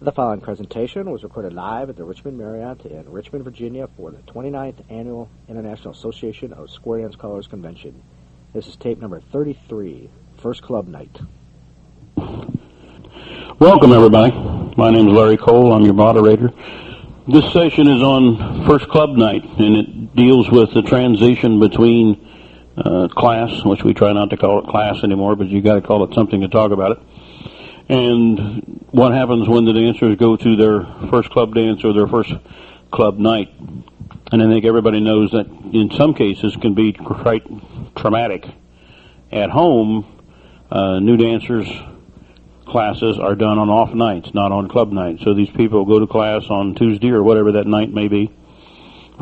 The following presentation was recorded live at the Richmond Marriott in Richmond, Virginia for the 29th Annual International Association of Square Dance Callers Convention. This is tape number 33, First Club Night. Welcome, everybody. My name is Larry Cole. I'm your moderator. This session is on First Club Night, and it deals with the transition between class, which we try not to call it class anymore, but you got to call it something to talk about it, and what happens when the dancers go to their first club dance or their first club night. And I think everybody knows that in some cases can be quite traumatic. At home, new dancers' classes are done on off nights, not on club nights. So these people go to class on Tuesday or whatever that night may be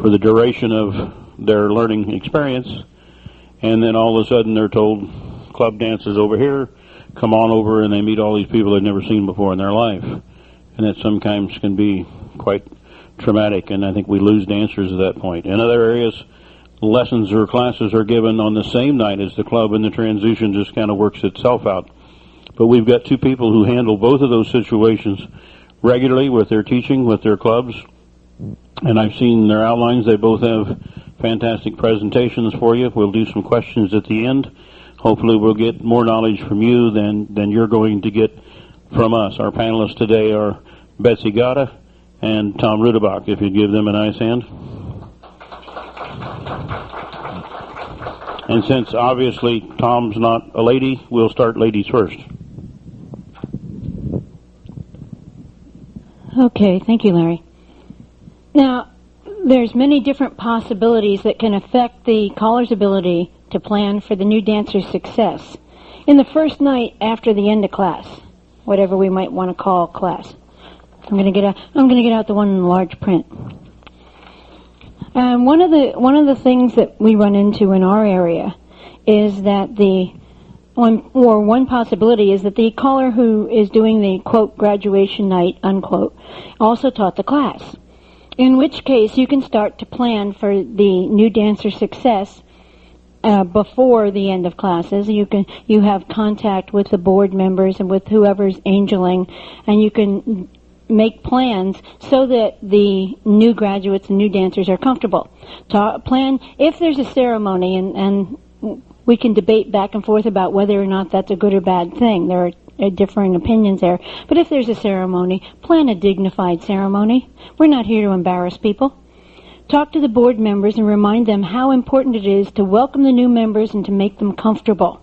for the duration of their learning experience, and then all of a sudden they're told, club dance is over here, come on over, and they meet all these people they've never seen before in their life. And that sometimes can be quite traumatic, and I think we lose dancers at that point. In other areas, lessons or classes are given on the same night as the club, and the transition just kind of works itself out. But we've got two people who handle both of those situations regularly with their teaching, with their clubs, and I've seen their outlines. They both have fantastic presentations for you. We'll do some questions at the end. Hopefully we'll get more knowledge from you than you're going to get from us. Our panelists today are Betsy and Tom Rudebock, if you'd give them a nice hand. And since obviously Tom's not a lady, we'll start ladies first. Okay, thank you, Larry. Now, there's many different possibilities that can affect the caller's ability to plan for the new dancer's success in the first night after the end of class, whatever we might want to call class. I'm going to get out the one in large print. One of the things that we run into in our area is that one possibility is that the caller who is doing the quote graduation night unquote also taught the class. In which case you can start to plan for the new dancer's success before the end of classes. You have contact with the board members and with whoever's angeling, and you can make plans so that the new graduates and new dancers are comfortable. Plan if there's a ceremony, and we can debate back and forth about whether or not that's a good or bad thing. There are differing opinions there. But if there's a ceremony, plan a dignified ceremony. We're not here to embarrass people. Talk to the board members and remind them how important it is to welcome the new members and to make them comfortable.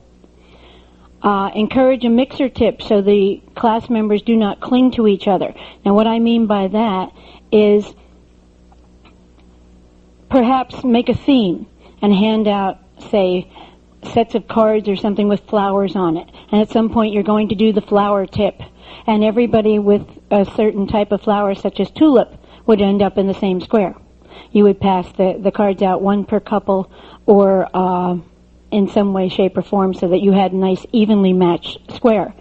Encourage a mixer tip so the class members do not cling to each other. Now, what I mean by that is perhaps make a theme and hand out, say, sets of cards or something with flowers on it. And at some point you're going to do the flower tip. And everybody with a certain type of flower, such as tulip, would end up in the same square. You would pass the cards out, one per couple, or in some way, shape, or form, so that you had a nice evenly matched square.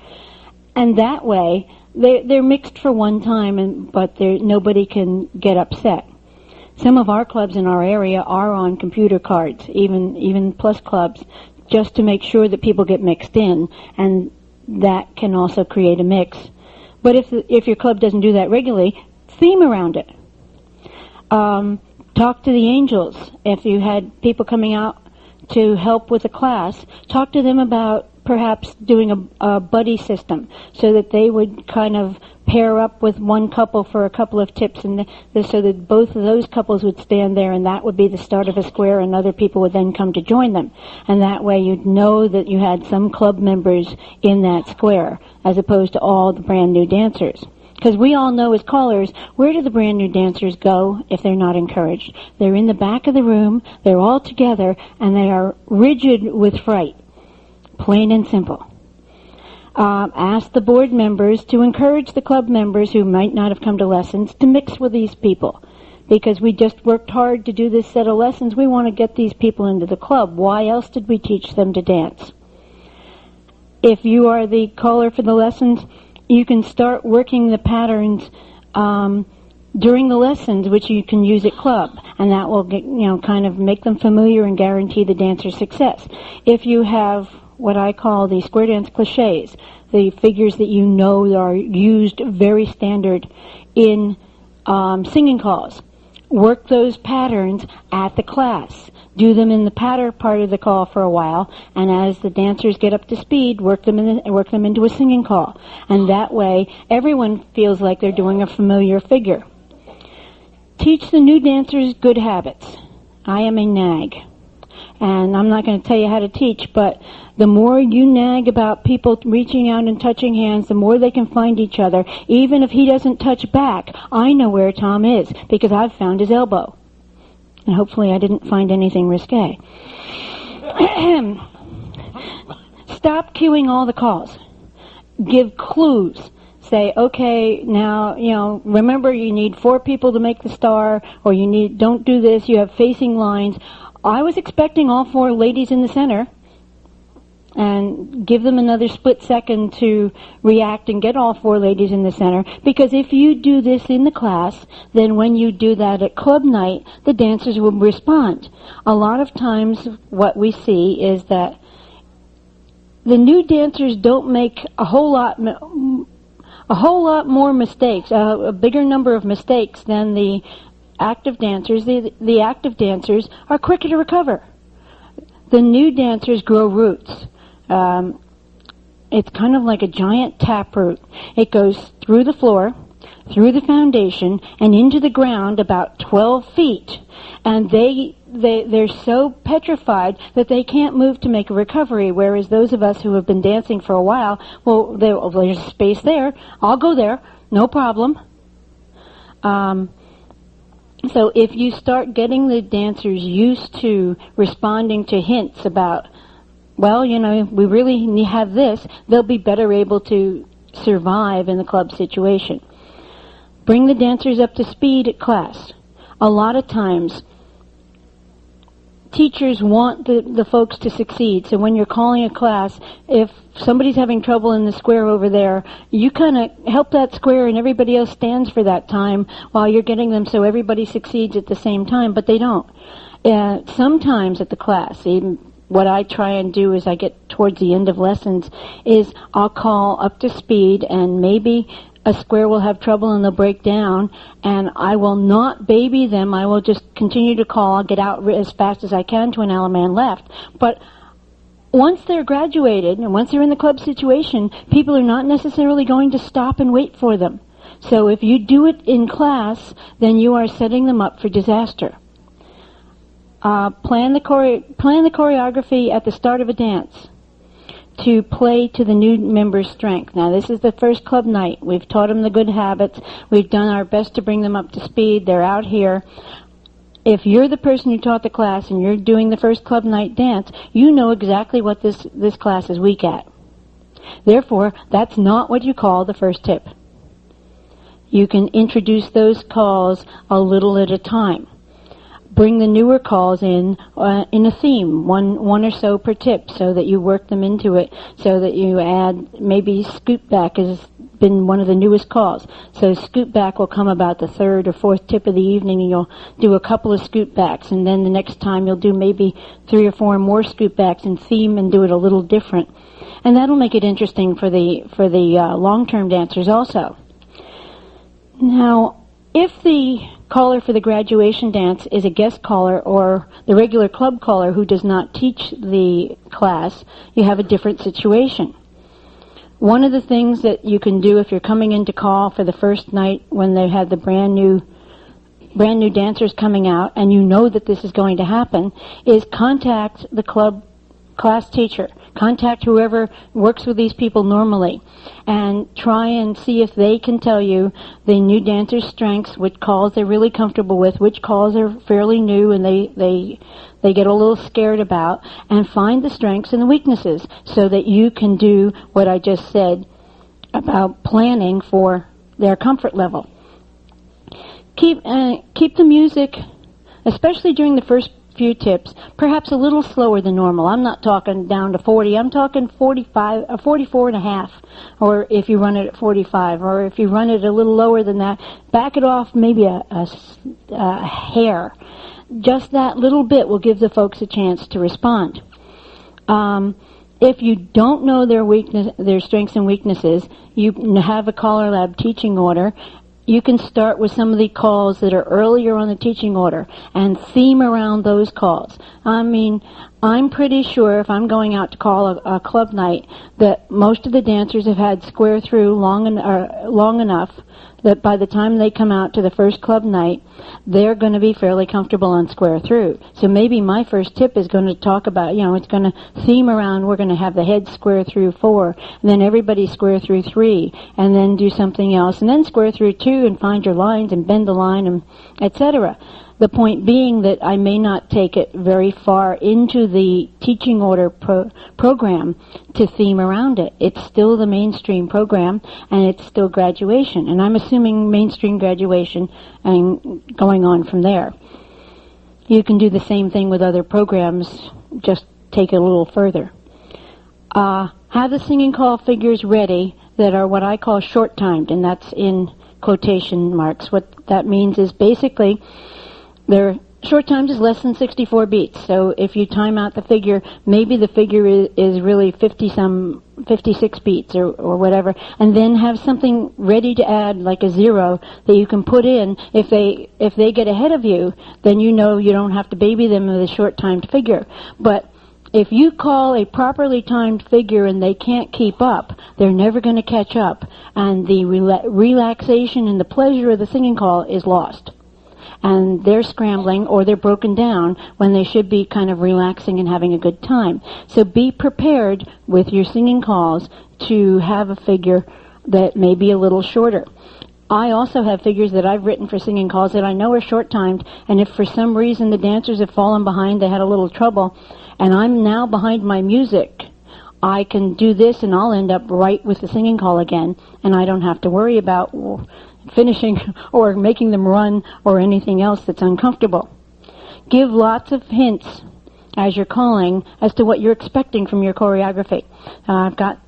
And that way, they're mixed for one time, but nobody can get upset. Some of our clubs in our area are on computer cards, even plus clubs, just to make sure that people get mixed in, and that can also create a mix. But if your club doesn't do that regularly, theme around it. Talk to the angels. If you had people coming out to help with a class, talk to them about perhaps doing a buddy system so that they would kind of pair up with one couple for a couple of tips, and so that both of those couples would stand there, and that would be the start of a square, and other people would then come to join them. And that way you'd know that you had some club members in that square as opposed to all the brand new dancers. Because we all know as callers, where do the brand new dancers go if they're not encouraged? They're in the back of the room, they're all together, and they are rigid with fright. Plain and simple. Ask the board members to encourage the club members who might not have come to lessons to mix with these people. Because we just worked hard to do this set of lessons, we want to get these people into the club. Why else did we teach them to dance? If you are the caller for the lessons, you can start working the patterns during the lessons, which you can use at club, and that will kind of make them familiar and guarantee the dancer's success. If you have what I call the square dance cliches, the figures that you know are used very standard in singing calls. Work those patterns at the class. Do them in the patter part of the call for a while, and as the dancers get up to speed, work them into a singing call. And that way, everyone feels like they're doing a familiar figure. Teach the new dancers good habits. I am a nag. And I'm not going to tell you how to teach, but the more you nag about people reaching out and touching hands, the more they can find each other. Even if he doesn't touch back, I know where Tom is because I've found his elbow. And hopefully I didn't find anything risque. Stop queuing all the calls. Give clues. Say, okay, now, remember you need 4 people to make the star, or don't do this, you have facing lines. I was expecting all 4 ladies in the center, and give them another split second to react and get all 4 ladies in the center, because if you do this in the class, then when you do that at club night, the dancers will respond. A lot of times what we see is that the new dancers don't make a whole lot more mistakes, a bigger number of mistakes than the active dancers. The active dancers are quicker to recover. The new dancers grow roots. It's kind of like a giant taproot. It goes through the floor, through the foundation, and into the ground about 12 feet. And they're so petrified that they can't move to make a recovery, whereas those of us who have been dancing for a while, well, there's space there. I'll go there. No problem. So if you start getting the dancers used to responding to hints about, well, we really have this, they'll be better able to survive in the club situation. Bring the dancers up to speed at class. A lot of times, teachers want the folks to succeed. So when you're calling a class, if somebody's having trouble in the square over there, you kind of help that square and everybody else stands for that time while you're getting them so everybody succeeds at the same time, but they don't. Sometimes at the class, even what I try and do as I get towards the end of lessons is I'll call up to speed, and maybe a square will have trouble and they'll break down, and I will not baby them. I will just continue to call. I'll get out as fast as I can to an Alaman left. But once they're graduated and once they're in the club situation, people are not necessarily going to stop and wait for them. So if you do it in class, then you are setting them up for disaster. Plan the choreography at the start of a dance to play to the new member's strength. Now, this is the first club night. We've taught them the good habits. We've done our best to bring them up to speed. They're out here. If you're the person who taught the class and you're doing the first club night dance, you know exactly what this class is weak at. Therefore, that's not what you call the first tip. You can introduce those calls a little at a time. Bring the newer calls in a theme, one or so per tip, so that you work them into it, so that you add, maybe scoot back has been one of the newest calls. So scoot back will come about the 3rd or 4th tip of the evening, and you'll do a couple of scoot backs, and then the next time you'll do maybe 3 or 4 more scoot backs in theme and do it a little different. And that'll make it interesting for the long-term dancers also. Now, if the caller for the graduation dance is a guest caller or the regular club caller who does not teach the class, you have a different situation. One of the things that you can do if you're coming in to call for the first night when they have the brand new dancers coming out, and you know that this is going to happen, is contact the club class teacher. Contact whoever works with these people normally and try and see if they can tell you the new dancer's strengths, which calls they're really comfortable with, which calls are fairly new and they get a little scared about, and find the strengths and the weaknesses so that you can do what I just said about planning for their comfort level. Keep the music, especially during the first few tips, perhaps a little slower than normal. I'm not talking down to 40. I'm talking 45, 44 and a half, or if you run it at 45, or if you run it a little lower than that, back it off maybe a hair. Just that little bit will give the folks a chance to respond. If you don't know their strengths and weaknesses, you have a CALLERLAB teaching order. You can start with some of the calls that are earlier on the teaching order and theme around those calls. I mean, I'm pretty sure if I'm going out to call a club night that most of the dancers have had square through long enough that by the time they come out to the first club night, they're going to be fairly comfortable on square through. So maybe my first tip is going to talk about, it's going to theme around, we're going to have the head square through 4, and then everybody square through 3, and then do something else, and then square through 2 and find your lines and bend the line, and etc. The point being that I may not take it very far into the teaching order program to theme around it. It's still the mainstream program, and it's still graduation. And I'm assuming mainstream graduation and going on from there. You can do the same thing with other programs, just take it a little further. Have the singing call figures ready that are what I call short-timed, and that's in quotation marks. What that means is basically their short times is less than 64 beats. So if you time out the figure, maybe the figure is really 56 beats or whatever, and then have something ready to add, like a 0, that you can put in. If they get ahead of you, then you know you don't have to baby them with a short timed figure. But if you call a properly timed figure and they can't keep up, they're never going to catch up, and the relaxation and the pleasure of the singing call is lost. And they're scrambling or they're broken down when they should be kind of relaxing and having a good time. So be prepared with your singing calls to have a figure that may be a little shorter. I also have figures that I've written for singing calls that I know are short-timed, and if for some reason the dancers have fallen behind, they had a little trouble, and I'm now behind my music, I can do this and I'll end up right with the singing call again, and I don't have to worry about finishing or making them run or anything else that's uncomfortable. Give lots of hints as you're calling as to what you're expecting from your choreography. I've got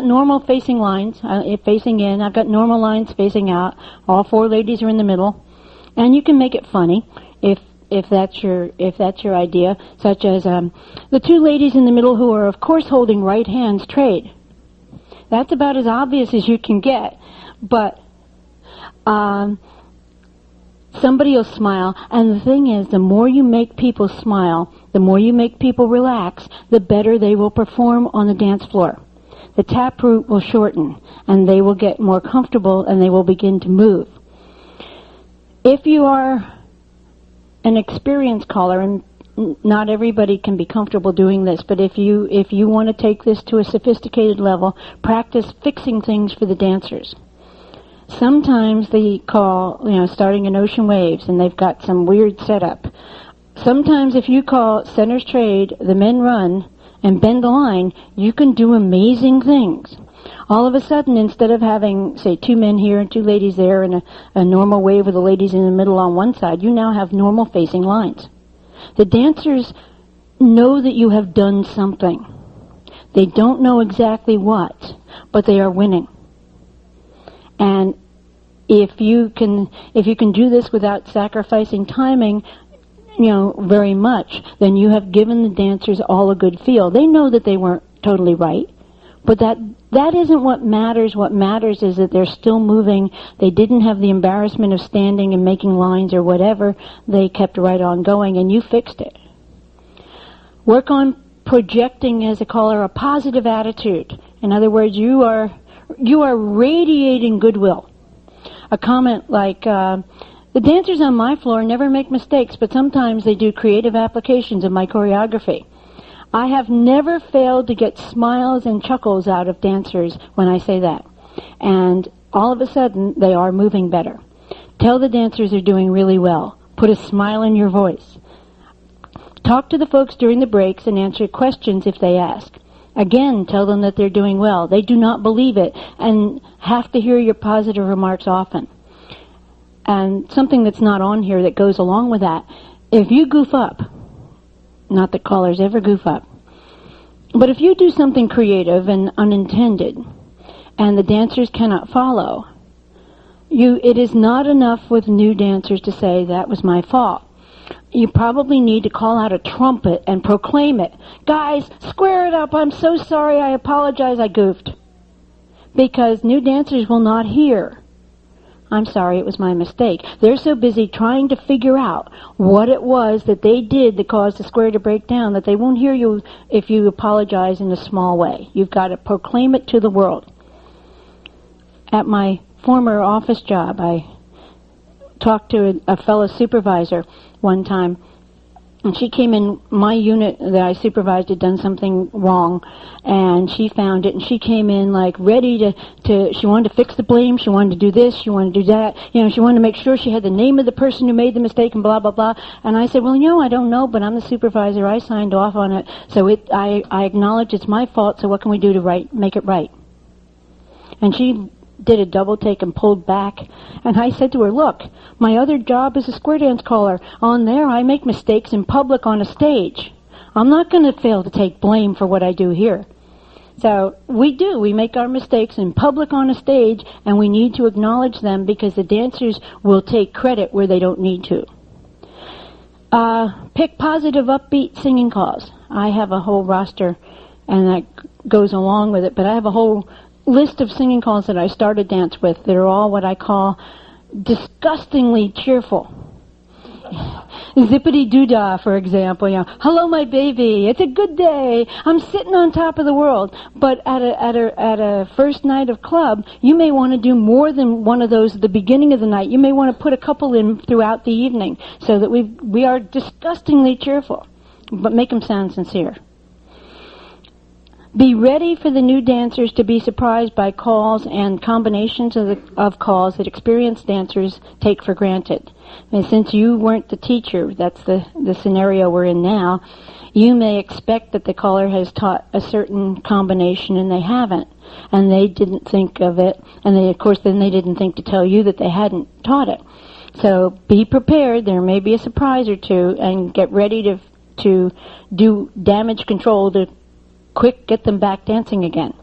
normal facing lines facing in. I've got normal lines facing out. All 4 ladies are in the middle, and you can make it funny if that's your idea, such as the 2 ladies in the middle who are of course holding right hands trade. That's about as obvious as you can get, but somebody will smile, and the thing is, the more you make people smile, the more you make people relax, the better they will perform on the dance floor. The taproot will shorten, and they will get more comfortable, and they will begin to move. If you are an experienced caller, and not everybody can be comfortable doing this, but if you want to take this to a sophisticated level, practice fixing things for the dancers. Sometimes they call, starting in ocean waves, and they've got some weird setup. Sometimes if you call centers trade, the men run, and bend the line, you can do amazing things. All of a sudden, instead of having, say, 2 men here and 2 ladies there, and a normal wave with the ladies in the middle on one side, you now have normal facing lines. The dancers know that you have done something. They don't know exactly what, but they are winning. And if you can do this without sacrificing timing, very much, then you have given the dancers all a good feel. They know that they weren't totally right, but that isn't what matters. What matters is that they're still moving. They didn't have the embarrassment of standing and making lines or whatever. They kept right on going, and you fixed it. Work on projecting, as a caller, a positive attitude. In other words, you are radiating goodwill. A comment like, the dancers on my floor never make mistakes, but sometimes they do creative applications of my choreography. I have never failed to get smiles and chuckles out of dancers when I say that. And all of a sudden, they are moving better. Tell the dancers they're doing really well. Put a smile in your voice. Talk to the folks during the breaks and answer questions if they ask. Again, tell them that they're doing well. They do not believe it and have to hear your positive remarks often. And something that's not on here that goes along with that, if you goof up, not that callers ever goof up, but if you do something creative and unintended, and the dancers cannot follow, it is not enough with new dancers to say, that was my fault. You probably need to call out a trumpet and proclaim it. Guys, square it up. I'm so sorry. I apologize. I goofed. Because new dancers will not hear. I'm sorry, it was my mistake. They're so busy trying to figure out what it was that they did that caused the square to break down that they won't hear you if you apologize in a small way. You've got to proclaim it to the world. At my former office job, I talked to a fellow supervisor one time, and she came in, my unit that I supervised had done something wrong, and she found it, and she came in like ready to she wanted to fix the blame, she wanted to do this, she wanted to do that, she wanted to make sure she had the name of the person who made the mistake and blah, blah, blah. And I said, well, I don't know, but I'm the supervisor, I signed off on it, so I acknowledge it's my fault, so what can we do to make it right? And she did a double take and pulled back, and I said to her, look, my other job is a square dance caller. On there, I make mistakes in public on a stage. I'm not going to fail to take blame for what I do here. So we make our mistakes in public on a stage, and we need to acknowledge them because the dancers will take credit where they don't need to. Pick positive, upbeat singing calls. I have a whole roster, and that goes along with it, but I have a whole list of singing calls that I start a dance with that are all what I call disgustingly cheerful. Zippity-doo-dah, for example. Hello, my baby. It's a good day. I'm sitting on top of the world. But at a first night of club, you may want to do more than one of those at the beginning of the night. You may want to put a couple in throughout the evening so that we are disgustingly cheerful, but make them sound sincere. Be ready for the new dancers to be surprised by calls and combinations of calls that experienced dancers take for granted. And since you weren't the teacher, that's the scenario we're in now, you may expect that the caller has taught a certain combination and they haven't. And they didn't think of it. And they didn't think to tell you that they hadn't taught it. So be prepared. There may be a surprise or two, and get ready to do damage control to get them back dancing again.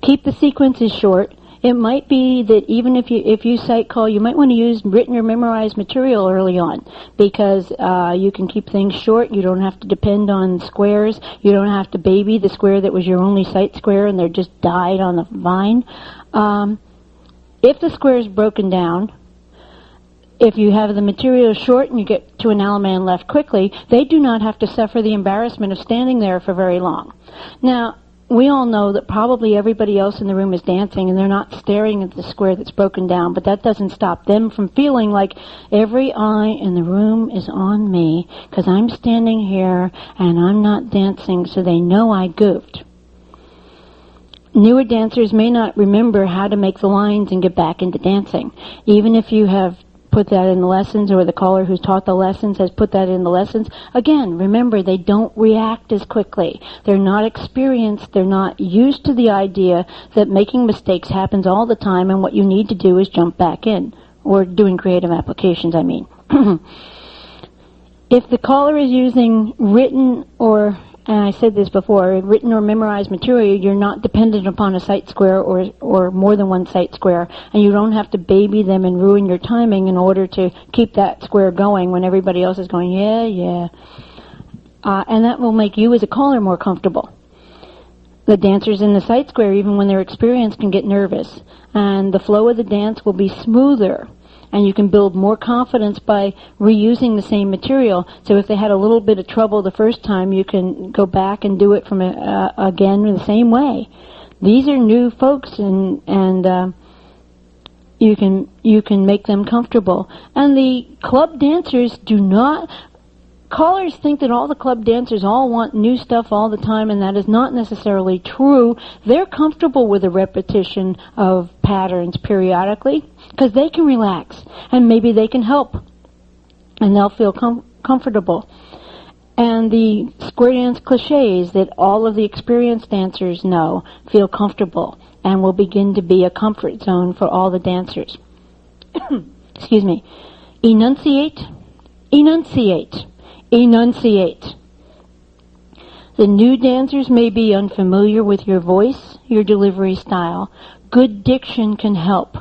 Keep the sequences short. It might be that even if you sight call, you might want to use written or memorized material early on, because you can keep things short. You don't have to depend on squares. You don't have to baby the square that was your only sight square and they're just died on the vine. If the square is broken down, if you have the material short and you get to an Alaman left quickly, they do not have to suffer the embarrassment of standing there for very long. Now, we all know that probably everybody else in the room is dancing and they're not staring at the square that's broken down, but that doesn't stop them from feeling like every eye in the room is on me because I'm standing here and I'm not dancing, so they know I goofed. Newer dancers may not remember how to make the lines and get back into dancing. Even if you have put that in the lessons, or the caller who's taught the lessons has put that in the lessons. Again, remember, they don't react as quickly. They're not experienced. They're not used to the idea that making mistakes happens all the time, and what you need to do is jump back in, or doing creative applications, I mean. If the caller is using written or, and I said this before, written or memorized material, you're not dependent upon a sight square or more than one sight square, and you don't have to baby them and ruin your timing in order to keep that square going when everybody else is going, yeah. And that will make you as a caller more comfortable. The dancers in the sight square, even when they're experienced, can get nervous, and the flow of the dance will be smoother. And you can build more confidence by reusing the same material. So if they had a little bit of trouble the first time, you can go back and do it from again in the same way. These are new folks, and you can make them comfortable. And the club dancers do not. Callers think that all the club dancers all want new stuff all the time, and that is not necessarily true. They're comfortable with a repetition of patterns periodically because they can relax, and maybe they can help, and they'll feel comfortable. And the square dance cliches that all of the experienced dancers know feel comfortable and will begin to be a comfort zone for all the dancers. Excuse me. Enunciate. Enunciate. Enunciate. The new dancers may be unfamiliar with your voice, your delivery style. Good diction can help.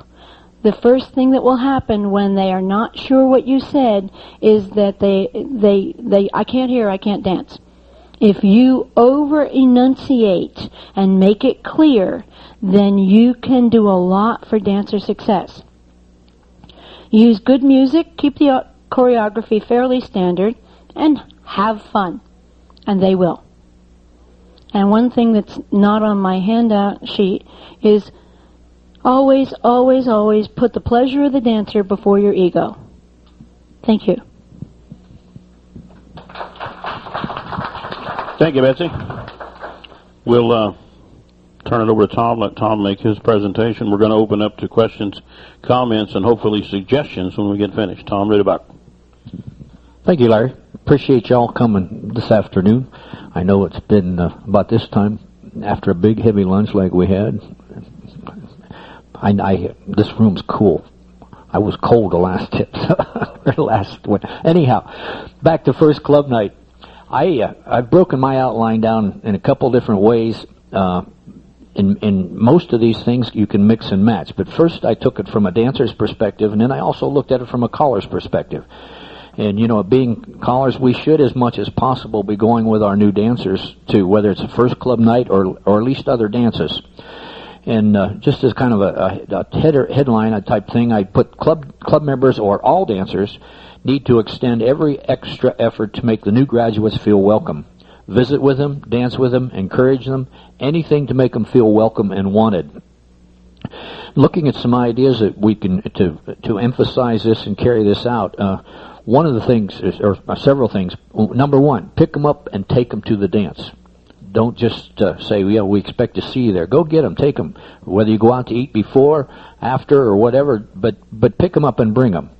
the first thing that will happen when they are not sure what you said is that I can't hear, I can't dance. If you over-enunciate and make it clear, then you can do a lot for dancer success. Use good music, keep the choreography fairly standard, and have fun. And they will. And one thing that's not on my handout sheet is always, always, always put the pleasure of the dancer before your ego. Thank you. Thank you, Betsy. We'll turn it over to Tom, let Tom make his presentation. We're going to open up to questions, comments, and hopefully suggestions when we get finished. Tom, Rudebock. Thank you, Larry. Appreciate y'all coming this afternoon. I know it's been about this time after a big heavy lunch like we had. This room's cool. I was cold the last tip, last one. Anyhow, back to first club night. I've broken my outline down in a couple different ways. In most of these things, you can mix and match. But first, I took it from a dancer's perspective, and then I also looked at it from a caller's perspective. And, being callers, we should, as much as possible, be going with our new dancers to, whether it's a first club night or at least other dances. And just as kind of a headline type thing, I put club members or all dancers need to extend every extra effort to make the new graduates feel welcome. Visit with them, dance with them, encourage them, anything to make them feel welcome and wanted. Looking at some ideas that we can to emphasize this and carry this out. One of the things, or several things. Number one, pick them up and take them to the dance. Don't just say, yeah, we expect to see you there. Go get them, take them. Whether you go out to eat before, after, or whatever, but pick them up and bring them.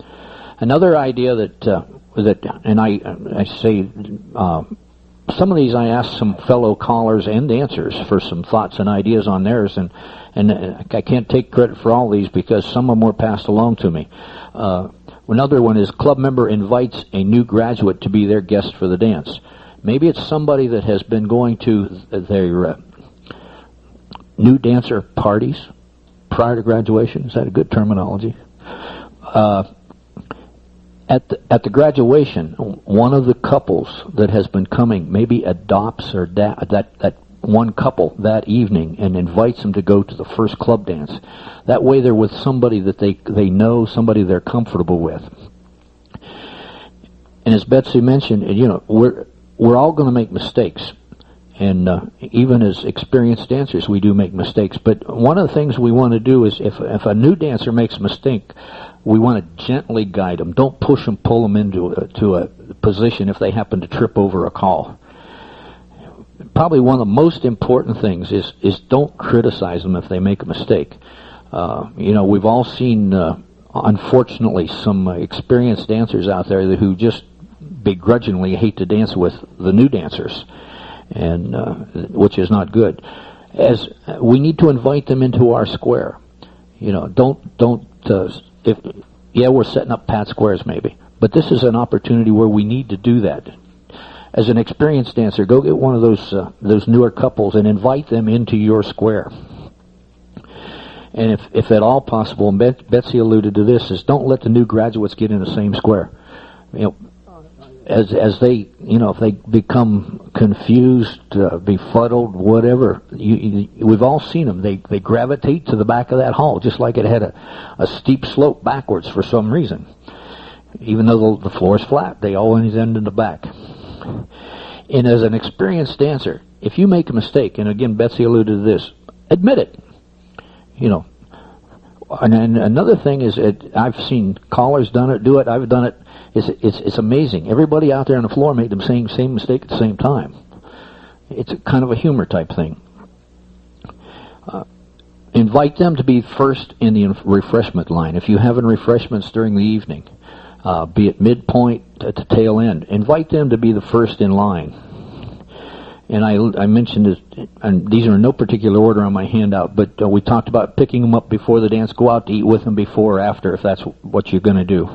Another idea and I say, some of these I asked some fellow callers and dancers for some thoughts and ideas on theirs, and I can't take credit for all these because some of them were passed along to me. Another one is club member invites a new graduate to be their guest for the dance. Maybe it's somebody that has been going to their new dancer parties prior to graduation. Is that a good terminology? At the graduation, one of the couples that has been coming maybe adopts or that one couple that evening and invites them to go to the first club dance. That way they're with somebody that they know, somebody they're comfortable with. And as Betsy mentioned, we're all going to make mistakes. And even as experienced dancers, we do make mistakes. But one of the things we want to do is if a new dancer makes a mistake, we want to gently guide them. Don't push them, pull them into a position if they happen to trip over a call. Probably one of the most important things is don't criticize them if they make a mistake. We've all seen, unfortunately, some experienced dancers out there who just begrudgingly hate to dance with the new dancers, and which is not good. As we need to invite them into our square. We're setting up pat squares maybe, but this is an opportunity where we need to do that. As an experienced dancer, go get one of those newer couples and invite them into your square. And if at all possible, and Betsy alluded to this, is don't let the new graduates get in the same square. As they, if they become confused, befuddled, whatever, we've all seen them. They gravitate to the back of that hall, just like it had a steep slope backwards for some reason. Even though the floor is flat, they always end in the back. And as an experienced dancer, if you make a mistake, and again, Betsy alluded to this, admit it. And another thing is, I've seen callers do it. I've done it. It's amazing. Everybody out there on the floor made the same mistake at the same time. It's kind of a humor type thing. Invite them to be first in the refreshment line. If you have refreshments during the evening, be it midpoint at the tail end, invite them to be the first in line. And I mentioned this, and these are in no particular order on my handout, but we talked about picking them up before the dance, go out to eat with them before or after, if that's what you're going to do.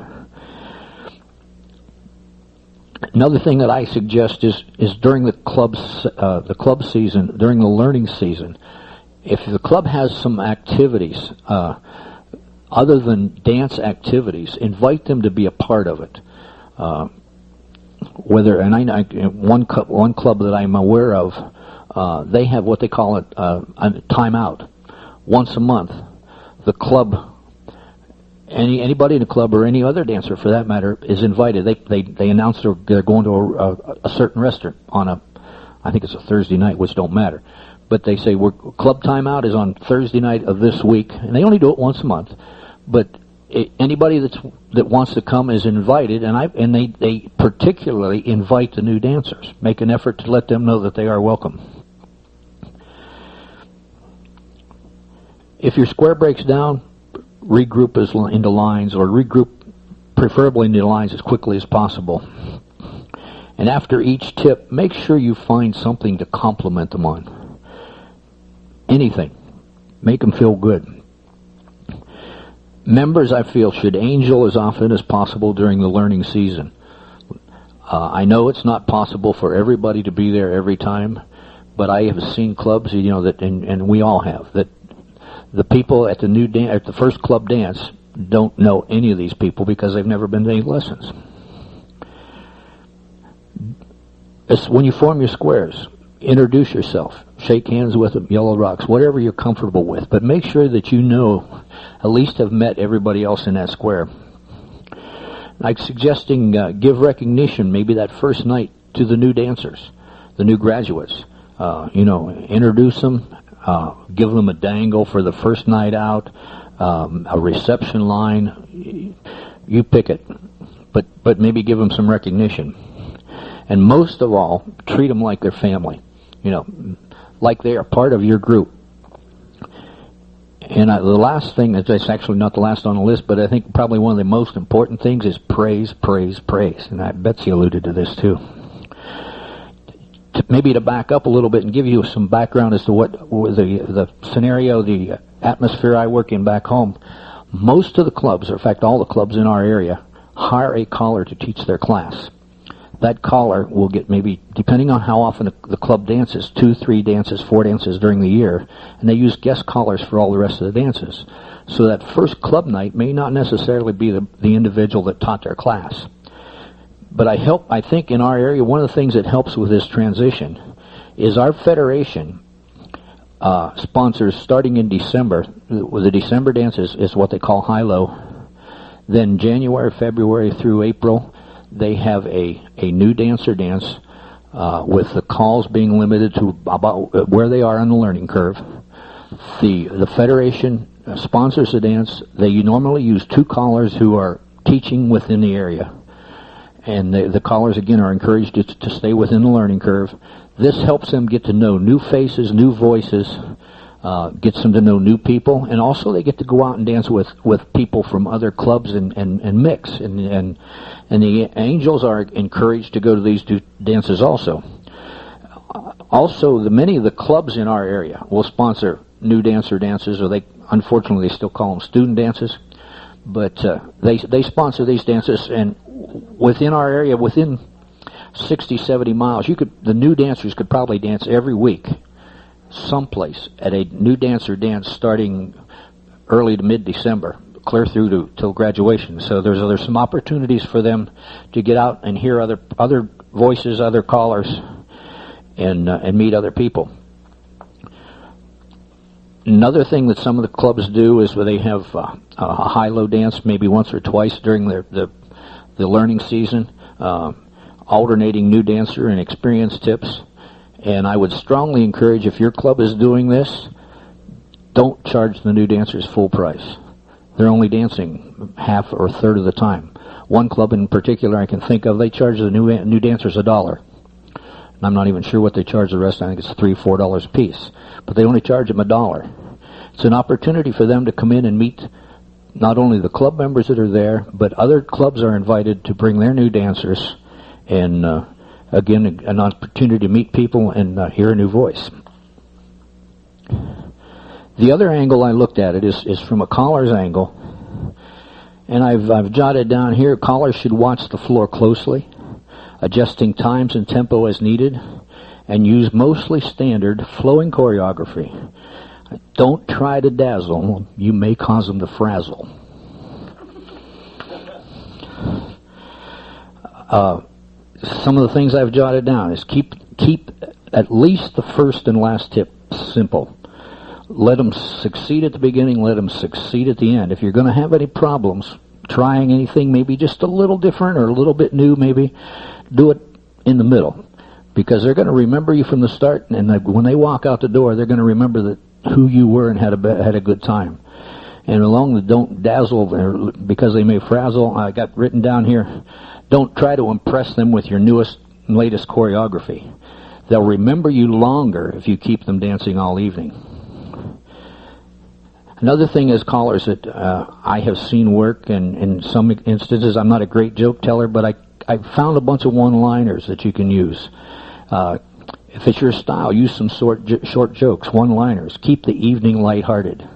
Another thing that I suggest is during the club season, during the learning season, if the club has some activities, other than dance activities, invite them to be a part of it. One club that I'm aware of, they have what they call a timeout once a month. The club, anybody in the club or any other dancer for that matter, is invited. They announce they're going to a certain restaurant on I think it's a Thursday night, which don't matter. But they say club timeout is on Thursday night of this week, and they only do it once a month. But anybody that wants to come is invited, and they particularly invite the new dancers. Make an effort to let them know that they are welcome. If your square breaks down, regroup into lines, or regroup preferably into lines as quickly as possible. And after each tip, make sure you find something to compliment them on. Anything. Make them feel good. Members, I feel, should angel as often as possible during the learning season. I know it's not possible for everybody to be there every time, but I have seen clubs, that, and we all have, that the people at the first club dance don't know any of these people because they've never been to any lessons. When you form your squares, introduce yourself, shake hands with them, yellow rocks, whatever you're comfortable with, but make sure that you know, at least have met everybody else in that square. I'm suggesting give recognition maybe that first night to the new dancers, the new graduates. Introduce them, give them a dangle for the first night out, a reception line. You pick it, but maybe give them some recognition. And most of all, treat them like they're family, like they are part of your group. And the last thing, it's actually not the last on the list, but I think probably one of the most important things is praise, praise, praise. And Betsy alluded to this too. Maybe to back up a little bit and give you some background as to what the scenario, the atmosphere I work in back home. Most of the clubs, or in fact all the clubs in our area, hire a caller to teach their class. That caller will get maybe, depending on how often the club dances, 2, 3 dances, 4 dances during the year, and they use guest callers for all the rest of the dances. So that first club night may not necessarily be the individual that taught their class. But I think in our area, one of the things that helps with this transition is our federation sponsors, starting in December, the December dance is what they call high-low. Then January, February through April, they have a new dancer dance with the calls being limited to about where they are on the learning curve. The federation sponsors the dance. They normally use 2 callers who are teaching within the area. And the callers, again, are encouraged to stay within the learning curve. This helps them get to know new faces, new voices, gets them to know new people, and also they get to go out and dance with people from other clubs and mix. And the angels are encouraged to go to these 2 dances also. Also, many of the clubs in our area will sponsor new dances, or unfortunately they still call them student dances. But they sponsor these dances, and within our area, within 60, 70 miles, the new dancers could probably dance every week someplace at a new dancer dance starting early to mid-December, clear through till graduation. So there's some opportunities for them to get out and hear other voices, other callers, and meet other people. Another thing that some of the clubs do is where they have a high-low dance maybe once or twice during the learning season, alternating new dancer and experience tips. And I would strongly encourage, if your club is doing this, don't charge the new dancers full price. They're only dancing half or a third of the time. One club in particular I can think of, they charge the new dancers $1. And I'm not even sure what they charge the rest. I think it's $3, $4 a piece. But they only charge them $1. It's an opportunity for them to come in and meet not only the club members that are there, but other clubs are invited to bring their new dancers, and again, an opportunity to meet people and hear a new voice. The other angle I looked at it is from a caller's angle, and I've jotted down here, callers should watch the floor closely, adjusting times and tempo as needed, and use mostly standard flowing choreography. Don't try to dazzle, you may cause them to frazzle. Some of the things I've jotted down is keep at least the first and last tip simple. Let them succeed at the beginning, let them succeed at the end. If you're going to have any problems trying anything maybe just a little different or a little bit new maybe, do it in the middle. Because they're going to remember you from the start, and when they walk out the door, they're going to remember who you were and had a good time. And along the don't dazzle, because they may frazzle, I got written down here, don't try to impress them with your newest and latest choreography. They'll remember you longer if you keep them dancing all evening. Another thing is callers that I have seen work, and in some instances I'm not a great joke teller, but I found a bunch of one-liners that you can use. If it's your style, use some short jokes, one-liners. Keep the evening lighthearted.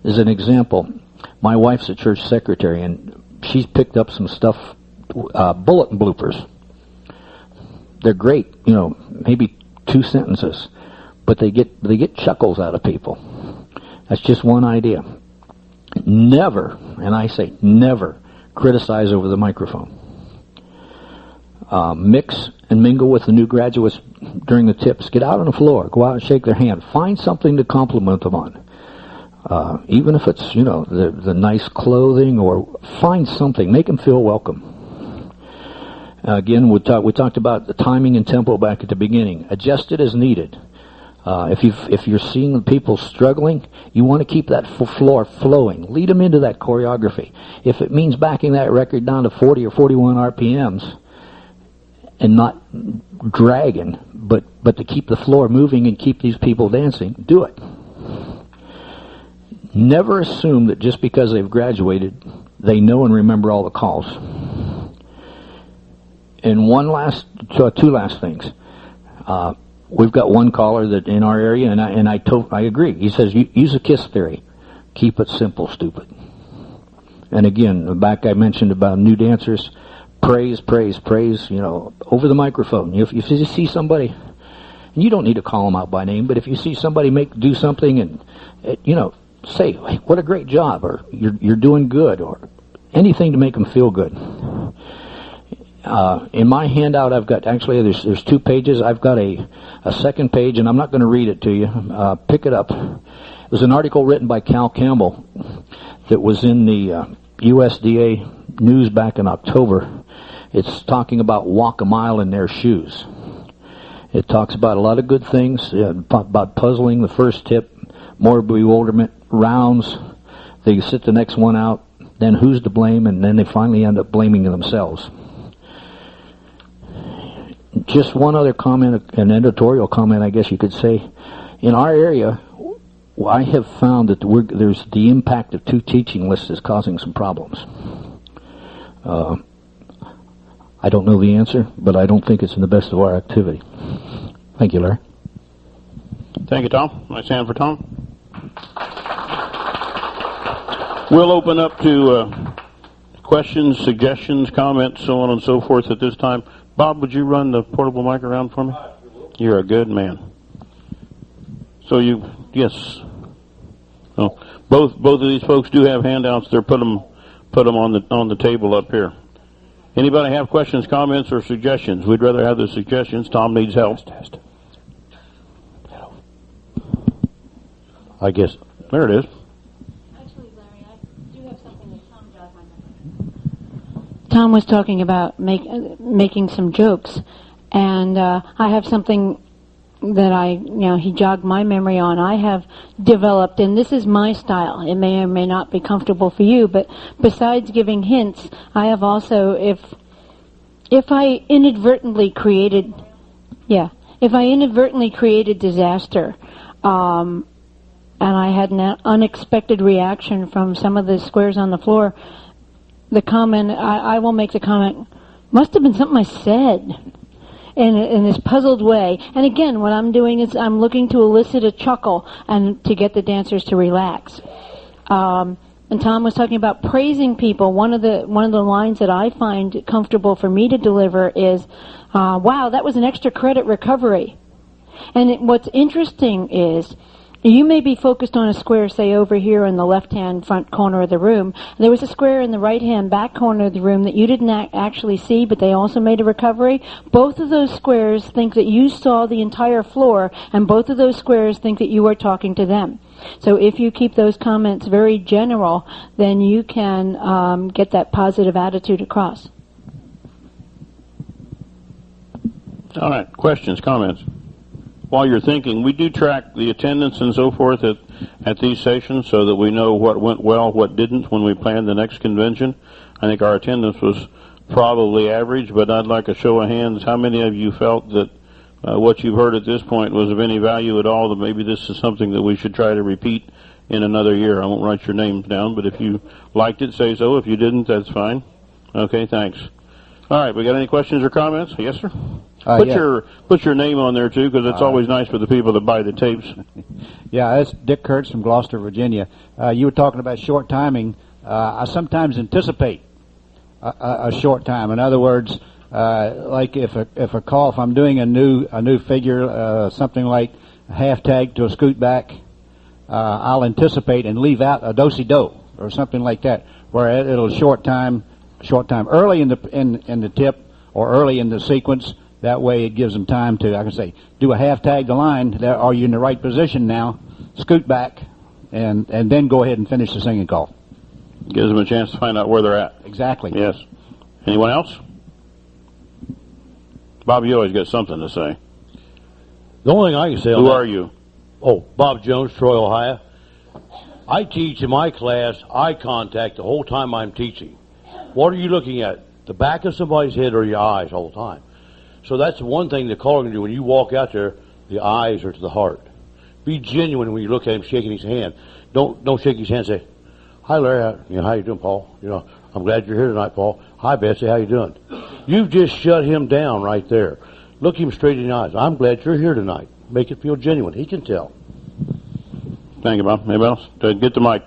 As an example, my wife's a church secretary, and she's picked up some stuff, bulletin bloopers. They're great, maybe 2 sentences, but they get chuckles out of people. That's just one idea. Never, and I say never, criticize over the microphone. Mix and mingle with the new graduates during the tips. Get out on the floor. Go out and shake their hand. Find something to compliment them on. Even if it's, the nice clothing, or find something. Make them feel welcome. Again, we talked about the timing and tempo back at the beginning. Adjust it as needed. If you're seeing the people struggling, you want to keep that floor flowing. Lead them into that choreography. If it means backing that record down to 40 or 41 RPMs and not dragging, but to keep the floor moving and keep these people dancing, do it. Never assume that just because they've graduated, they know and remember all the calls. And two last things. We've got one caller that in our area, and I agree. He says, use a KISS theory. Keep it simple, stupid. And again, back I mentioned about new dancers, praise, over the microphone. If you see somebody, and you don't need to call them out by name, but if you see somebody do something and, say, what a great job, or you're doing good, or anything to make them feel good. In my handout, I've got, actually, there's 2 pages. I've got a second page, and I'm not going to read it to you. Pick it up. It was an article written by Cal Campbell that was in the USDA news back in October. It's talking about walk a mile in their shoes. It talks about a lot of good things, about puzzling, the first tip, more bewilderment, rounds. They sit the next one out, then who's to blame, and then they finally end up blaming themselves. Just one other comment, an editorial comment, I guess you could say. In our area, I have found that there's the impact of 2 teaching lists is causing some problems. I don't know the answer, but I don't think it's in the best of our activity. Thank you, Larry. Thank you, Tom. Nice hand for Tom. We'll open up to questions, suggestions, comments, so on and so forth at this time. Bob, would you run the portable mic around for me? You're a good man. So yes. Oh, both of these folks do have handouts. They're put them on the table up here. Anybody have questions, comments, or suggestions? We'd rather have the suggestions. Tom needs help. Test. I guess there it is. Actually, Larry, I do have something that Tom jogged my memory. Tom was talking about making some jokes, and I have something that he jogged my memory on. I have developed, and this is my style. It may or may not be comfortable for you, but besides giving hints, I have also, if I inadvertently created disaster, and I had an unexpected reaction from some of the squares on the floor, I will make the comment, must have been something I said. In this puzzled way. And again, what I'm doing is I'm looking to elicit a chuckle and to get the dancers to relax. And Tom was talking about praising people. One of the lines that I find comfortable for me to deliver is, wow, that was an extra credit recovery. And what's interesting is You may be focused on a square, say, over here in the left-hand front corner of the room. There was a square in the right-hand back corner of the room that you didn't actually see, but they also made a recovery. Both of those squares think that you saw the entire floor, and both of those squares think that you were talking to them. So if you keep those comments very general, then you can get that positive attitude across. All right, questions, comments? While you're thinking, we do track the attendance and so forth at these sessions so that we know what went well, what didn't when we planned the next convention. I think our attendance was probably average, but I'd like a show of hands. How many of you felt that what you've heard at this point was of any value at all, that maybe this is something that we should try to repeat in another year? I won't write your names down, but if you liked it, say so. If you didn't, that's fine. Okay, thanks. All right, we got any questions or comments? Yes, sir? Put your name on there, too, because it's always nice for the people that buy the tapes. Yeah, that's Dick Kurtz from Gloucester, Virginia. You were talking about short timing. I sometimes anticipate a short time. In other words, like if I'm doing a new figure, something like a half tag to a scoot back, I'll anticipate and leave out a do-si-do or something like that, where it'll short time early in the tip or early in the sequence. That way it gives them time to, I can say, do a half tag the line. Are you in the right position now? Scoot back, and then go ahead and finish the singing call. Gives them a chance to find out where they're at. Exactly. Yes. Anyone else? Bob, you always got something to say. The only thing I can say on Who that, are you? Oh, Bob Jones, Troy, Ohio. I teach in my class eye contact the whole time I'm teaching. What are you looking at? The back of somebody's head or your eyes all the time? So that's one thing the caller can do. When you walk out there, the eyes are to the heart. Be genuine when you look at him shaking his hand. Don't shake his hand and say, "Hi, Larry. How you doing, Paul? I'm glad you're here tonight, Paul. Hi, Betsy. How you doing?" You've just shut him down right there. Look him straight in the eyes. "I'm glad you're here tonight." Make it feel genuine. He can tell. Thank you, Bob. Anybody else? Get the mic.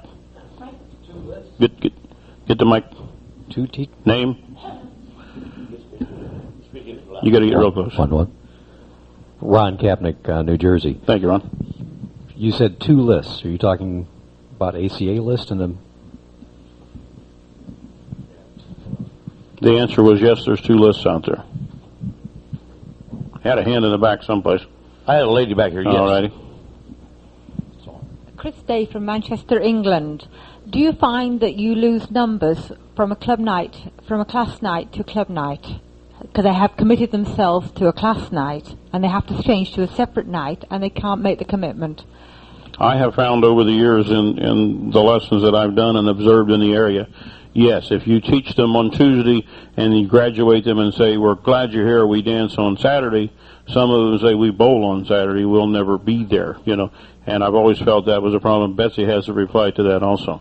Get the mic. Name. You got to get real close. One. Ron Kapnick, New Jersey. Thank you, Ron. You said 2 lists. Are you talking about ACA list and the... The answer was yes, there's 2 lists out there. Had a hand in the back someplace. I had a lady back here, yes. All righty. Chris Day from Manchester, England. Do you find that you lose numbers from a class night to club night? Because they have committed themselves to a class night and they have to change to a separate night and they can't make the commitment. I have found over the years in the lessons that I've done and observed in the area, yes, if you teach them on Tuesday and you graduate them and say, "We're glad you're here, we dance on Saturday," some of them say, "We bowl on Saturday, we'll never be there," and I've always felt that was a problem. Betsy has a reply to that also.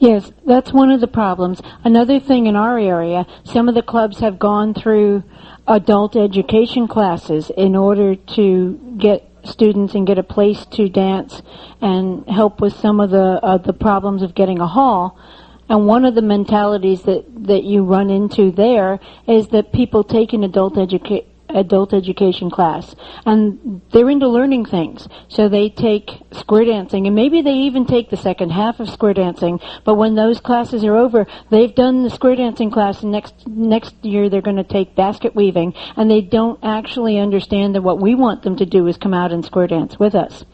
Yes, that's one of the problems. Another thing in our area, some of the clubs have gone through adult education classes in order to get students and get a place to dance and help with some of the problems of getting a hall. And one of the mentalities that you run into there is that people take an adult education class and they're into learning things, so they take square dancing and maybe they even take the second half of square dancing, but when those classes are over, they've done the square dancing class and next year they're going to take basket weaving, and they don't actually understand that what we want them to do is come out and square dance with us.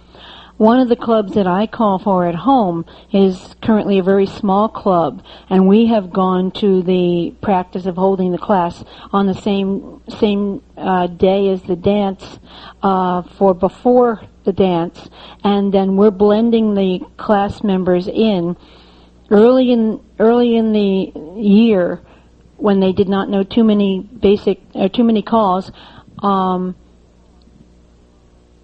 One of the clubs that I call for at home is currently a very small club, and we have gone to the practice of holding the class on the same day as the dance for before the dance, and then we're blending the class members in early in the year when they did not know too many calls.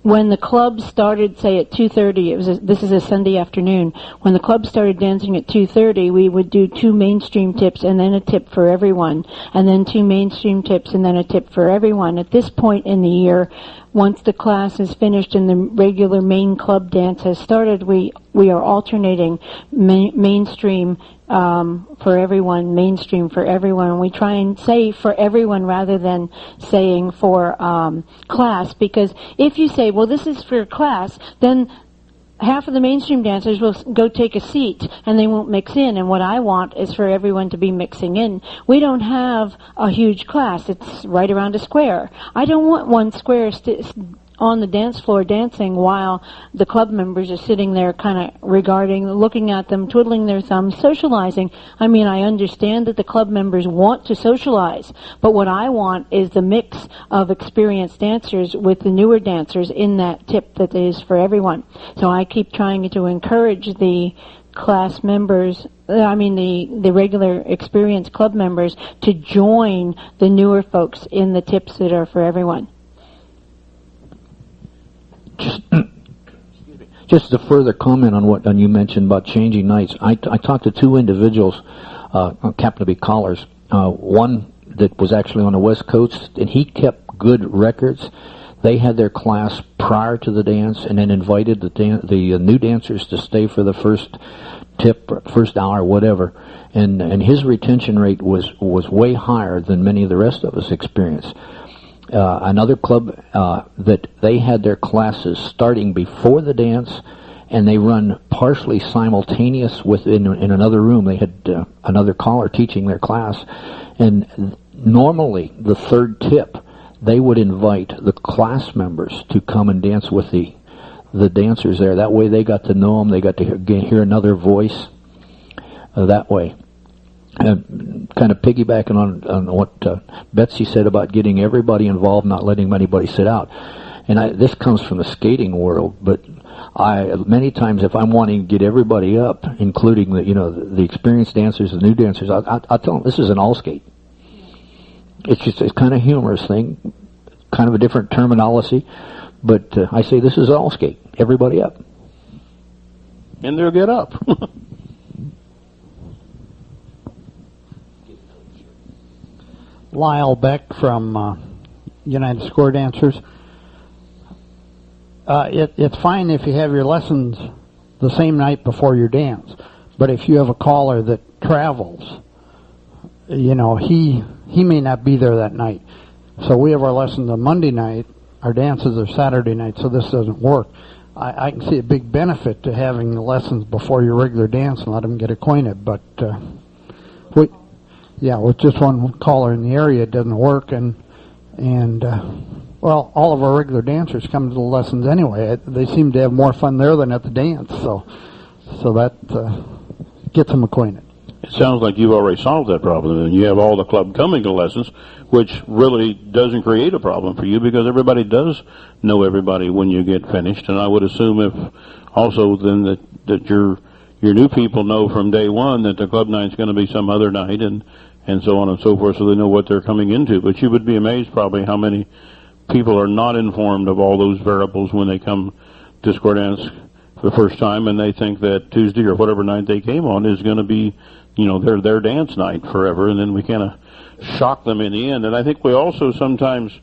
When the club started, say at 2:30, this is a Sunday afternoon. When the club started dancing at 2:30, we would do 2 mainstream tips and then a tip for everyone, and then 2 mainstream tips and then a tip for everyone. At this point in the year, once the class is finished and the regular main club dance has started, we are alternating mainstream for everyone, mainstream for everyone. And we try and say for everyone rather than saying for class, because if you say, well, this is for class, then half of the mainstream dancers will go take a seat and they won't mix in, and what I want is for everyone to be mixing in. We don't have a huge class. It's right around a square. I don't want one square on the dance floor dancing while the club members are sitting there kind of looking at them, twiddling their thumbs, socializing. I mean, I understand that the club members want to socialize, but what I want is the mix of experienced dancers with the newer dancers in that tip that is for everyone. So I keep trying to encourage the class members, the regular experienced club members to join the newer folks in the tips that are for everyone. Just a further comment on what you mentioned about changing nights. I talked to two individuals, happened to be callers. One that was actually on the West Coast, and he kept good records. They had their class prior to the dance, and then invited the new dancers to stay for the first tip, first hour, whatever. And his retention rate was way higher than many of the rest of us experienced. Another club that they had their classes starting before the dance, and they run partially simultaneous in another room. They had another caller teaching their class, and normally the third tip they would invite the class members to come and dance with the dancers there. That way they got to know them. They got to hear another voice that way. Kind of piggybacking on what Betsy said about getting everybody involved, not letting anybody sit out. And this comes from the skating world, but many times if I'm wanting to get everybody up, including the experienced dancers, the new dancers, I'll tell them this is an all skate. It's kind of humorous thing, kind of a different terminology, but I say this is all skate. Everybody up. And they'll get up. Lyle Beck from United Square Dancers. It's fine if you have your lessons the same night before your dance, but if you have a caller that travels, he may not be there that night. So we have our lessons on Monday night, our dances are Saturday night, so this doesn't work. I can see a big benefit to having the lessons before your regular dance and let them get acquainted, but with just one caller in the area, it doesn't work, and all of our regular dancers come to the lessons anyway. They seem to have more fun there than at the dance, so that gets them acquainted. It sounds like you've already solved that problem, and you have all the club coming to lessons, which really doesn't create a problem for you because everybody does know everybody when you get finished. And I would assume if also then that your new people know from day one that the club night's going to be some other night, and so on and so forth, so they know what they're coming into. But you would be amazed probably how many people are not informed of all those variables when they come to square dance for the first time, and they think that Tuesday or whatever night they came on is going to be, their dance night forever, and then we kind of shock them in the end. And I think we also sometimes,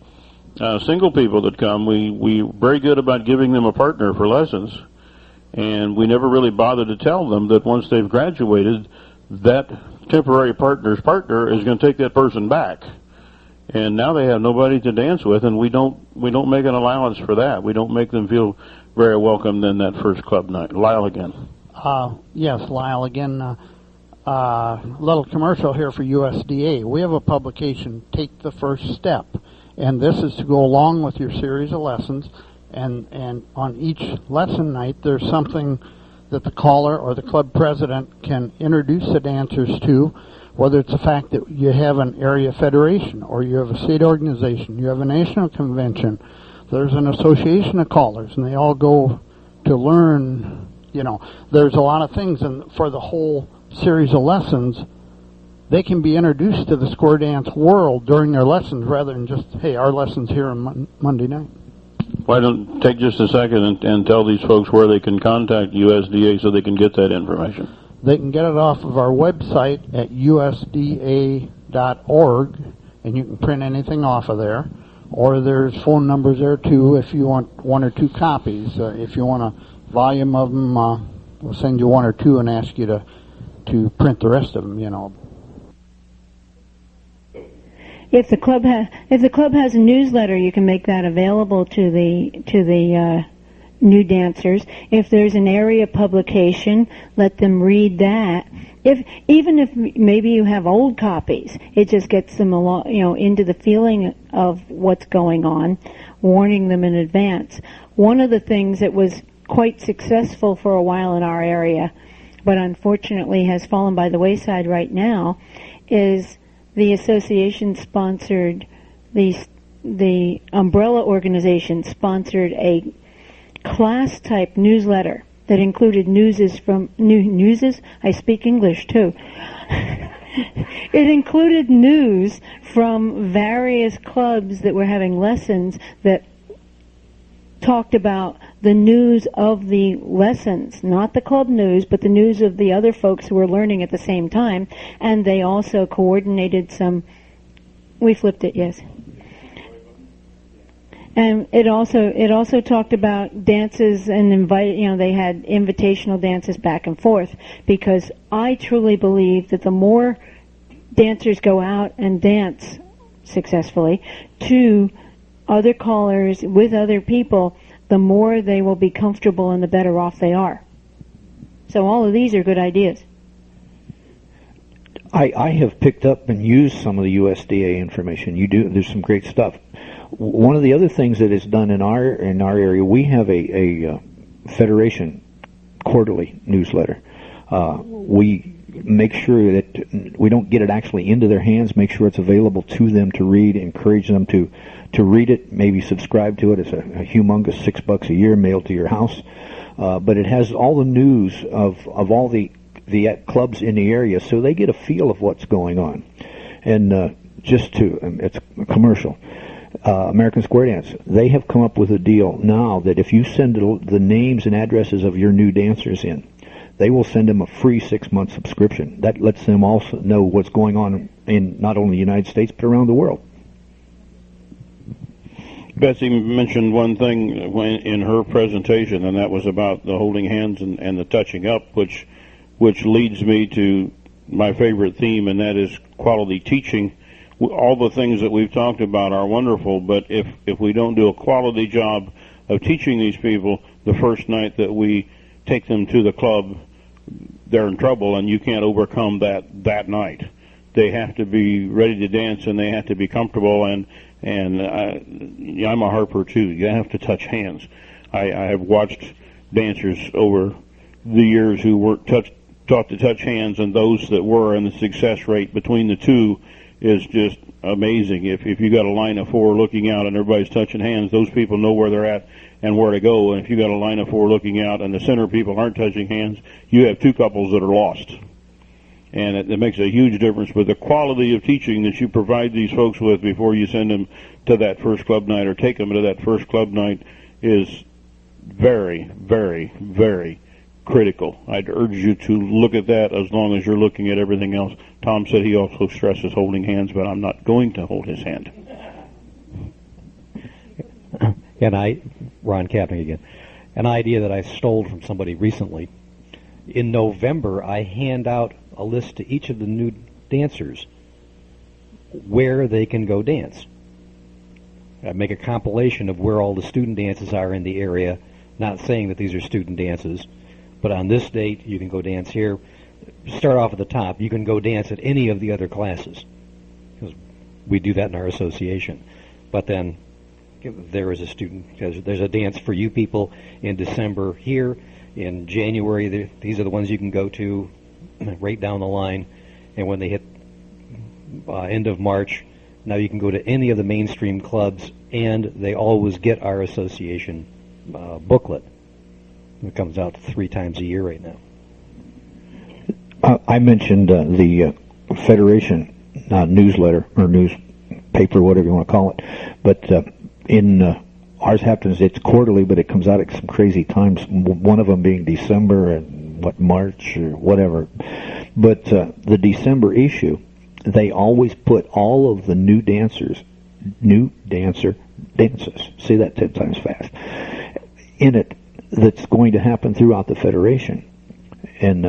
single people that come, we're very good about giving them a partner for lessons, and we never really bother to tell them that once they've graduated, that temporary partner's partner is going to take that person back, and now they have nobody to dance with, and we don't make an allowance for that. We don't make them feel very welcome in that first club night. Lyle again. Yes, Lyle again. Little commercial here for USDA. We have a publication, Take the First Step, and this is to go along with your series of lessons, and on each lesson night there's something that the caller or the club president can introduce the dancers to, whether it's the fact that you have an area federation or you have a state organization, you have a national convention, there's an association of callers, and they all go to learn, there's a lot of things, and for the whole series of lessons, they can be introduced to the square dance world during their lessons rather than just, hey, our lessons here on Monday night. Why don't take just a second and tell these folks where they can contact USDA so they can get that information. They can get it off of our website at usda.org, and you can print anything off of there, or there's phone numbers there too if you want 1 or 2 copies. If you want a volume of them, we'll send you 1 or 2 and ask you to print the rest of them, you know. If the club has a newsletter, you can make that available to the new dancers. If there's an area publication, let them read that. Even if maybe you have old copies, it just gets them into the feeling of what's going on, warning them in advance. One of the things that was quite successful for a while in our area, but unfortunately has fallen by the wayside right now, is the association sponsored, the umbrella organization sponsored a class-type newsletter that included newses. I speak English too. It included news from various clubs that were having lessons that talked about the news of the lessons, not the club news, but the news of the other folks who were learning at the same time. And they also coordinated some. We flipped it, yes. And it also talked about dances and they had invitational dances back and forth, because I truly believe that the more dancers go out and dance successfully to other callers with other people, the more they will be comfortable and the better off they are. So all of these are good ideas. I have picked up and used some of the USDA information. There's some great stuff. One of the other things that is done in our area, we have a federation quarterly newsletter. We make sure that we don't get it actually into their hands, make sure it's available to them to read, encourage them to read it, maybe subscribe to it. It's a humongous $6 a year mailed to your house. But it has all the news of all the clubs in the area, so they get a feel of what's going on. And it's a commercial. American Square Dance, they have come up with a deal now that if you send the names and addresses of your new dancers in, they will send them a free 6-month subscription. That lets them also know what's going on in not only the United States, but around the world. Betsy mentioned one thing in her presentation, and that was about the holding hands and the touching up, which leads me to my favorite theme, and that is quality teaching. All the things that we've talked about are wonderful, but if we don't do a quality job of teaching these people the first night that we take them to the club, they're in trouble, and you can't overcome that night. They have to be ready to dance, and they have to be comfortable, and I'm a harper too. You have to touch hands. I have watched dancers over the years who were taught to touch hands, and those that were, and the success rate between the two is just amazing. If you got a line of 4 looking out and everybody's touching hands, those people know where they're at and where to go. And if you got a line of 4 looking out and the center people aren't touching hands, you have 2 couples that are lost. And it makes a huge difference. But the quality of teaching that you provide these folks with before you send them to that first club night or take them to that first club night is very, very, very critical. I'd urge you to look at that as long as you're looking at everything else. Tom said he also stresses holding hands, but I'm not going to hold his hand. And Ron Kapning again, an idea that I stole from somebody recently. In November, I hand out a list to each of the new dancers where they can go dance. I make a compilation of where all the student dances are in the area, not saying that these are student dances, but on this date, you can go dance here. Start off at the top. You can go dance at any of the other classes, because we do that in our association. But then there is a student, there's a dance for you people in December here. In January, these are the ones you can go to right down the line. And when they hit end of March, now you can go to any of the mainstream clubs, and they always get our association booklet. It comes out 3 times a year right now. I mentioned the Federation newsletter or newspaper, whatever you want to call it. But in ours happens, it's quarterly, but it comes out at some crazy times. One of them being December and March or whatever. But the December issue, they always put all of the new dancers new dancer dances. Say that 10 times fast. In it, that's going to happen throughout the Federation. And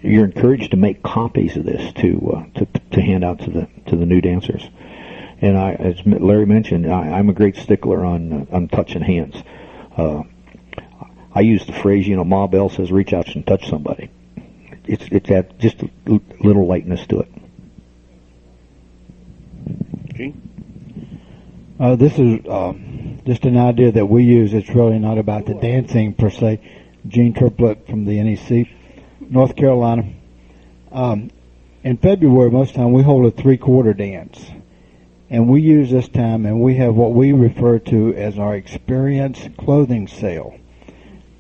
you're encouraged to make copies of this to hand out to the new dancers. And as Larry mentioned, I'm a great stickler on touching hands. I use the phrase, Ma Bell says, "Reach out and touch somebody." It's that just a little lightness to it. This is just an idea that we use. It's really not about the dancing per se. Gene Triplett from the NEC, North Carolina. In February, most time, we hold a three-quarter dance. And we use this time, and we have what we refer to as our experience clothing sale.